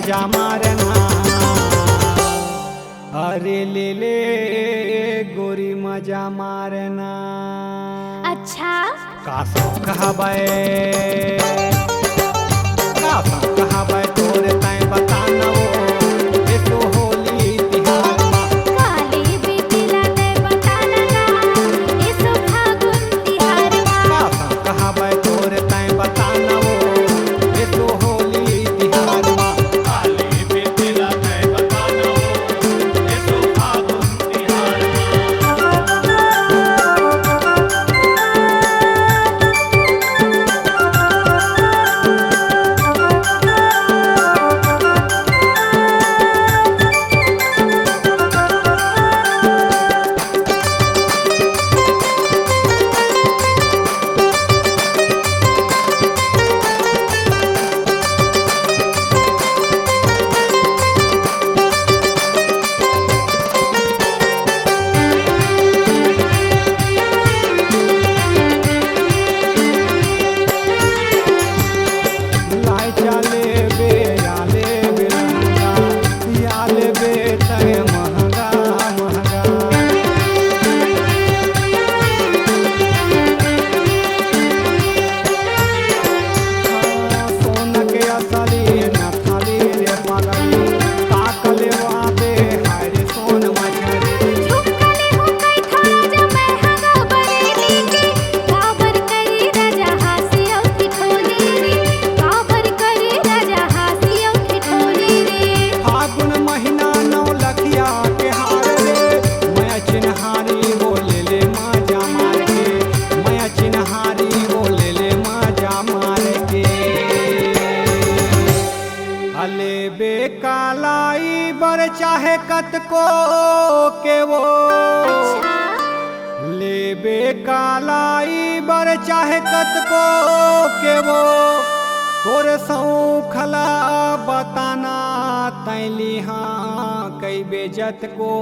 मजा मारना। अरे ले ले गोरी मजा मारना। अच्छा का शौक हबै, का शौक हबै तोरे तैं बताना वो ये तो होली तिहार माँ। काले बेटिला दे बताना ना इसो फागुन तिहार का माँ। शौक हबै तोरे तैं बताना वो ये तो होली तिहार माँ। काले बेटिला दे बताना वो ये तो फागुन तिहार माँ। लाई चाले बे याले बे लंगा, याले बे तय महंगा महंगा। सोन के असली न थाली रे पगली, काकले वादे हाय रे सोन मछली। झुमकले हो कई थोड़ा जब मैं हगा बरेली के काबर करी राजा हासियों की ठोली रे। काबर करी राजा हासियों की ठोली रे। फागुन महीना नौ लखिया के हार रे, मैं चिन्हारी वो ले ले मजा मार के, मैं चिन्हारी वो ले ले मजा मार के। हले बे कालाई बर चाहे कत को के वो, ले बे कालाई बर चाहे कत को के वो। तोरे सौखला बताना तैली हाँ कई बेजत को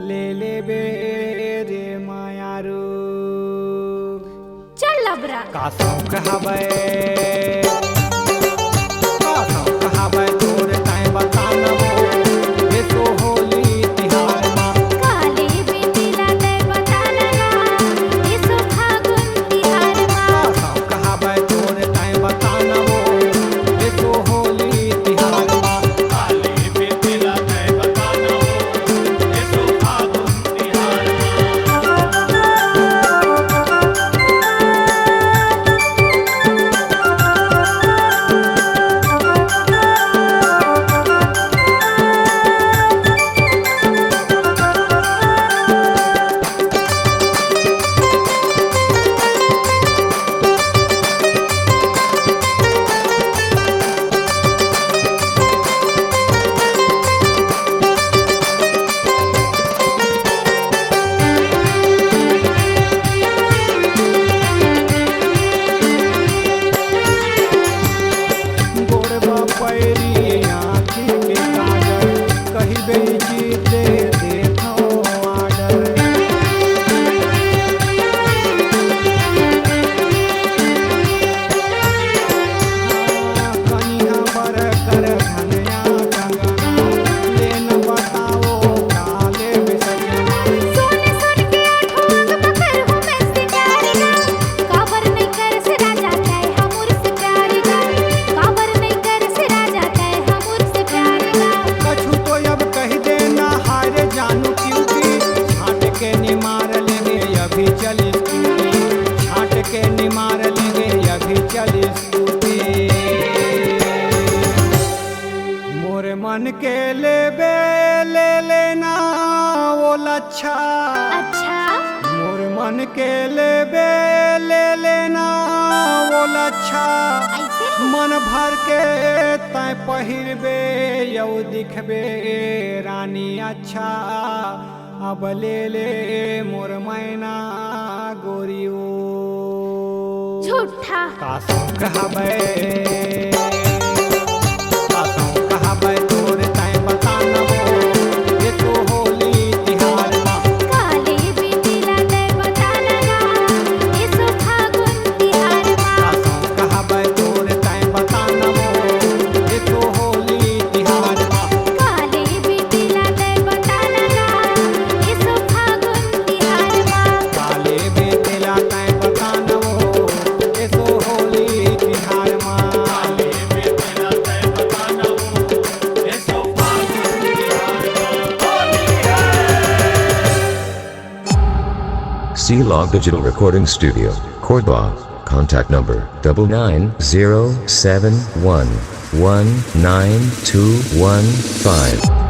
ले ले बे रे मायारू। चल लबरा का शौक हबै, का शौक हबै तोरे तैं बताना वो ये तो होली तिहार माँ। काले बेटिला दे बताना ना इसो फागुन तिहार का माँ। शौक हबै तोरे तैं बताना वो ये तो होली तिहार माँ। काले बेटिला दे बताना वो ये तो फागुन तिहार माँ। गोरबा पैरी आँखी के काजल, कही बेची दे देखो आडर। कनिया बर कर धनिया कंगना, ले न बताओ काले बिसजना। सोने सोन के आठों अंग पकड़ हूँ मैं से प्यारी गा। काबर नहीं कर से राजा तय हमूर से प्यारी गा। काबर नहीं कर से राजा तय हमूर से प्यारी गा। कछु तो अब कह देना हारे जानू क्योंकि छाट के निमार लेंगे अभी चली स्कूटी, छाट के निमार लेंगे अभी चली स्कूटी। मोरे मन के लेबे ले लेना वो लच्छा, अच्छा मोर मन के लेबे ले लेना वो लच्छा। ऐसे मन भर के तै पहिरबे यौ दिखबे रानी अच्छा। अब ले ले मोर मैना गोरियो। झूठा का शौक हबै, का शौक हबै तोरे तैं बताना वो ये तो होली तिहार माँ। काले बेटिला दे बताना ना इसो फागुन तिहार माँ। का शौक हबै तोरे तैं बताना वो ये तो Holi C-Log Digital Recording Studio, Cordoba. Contact number 99071192115.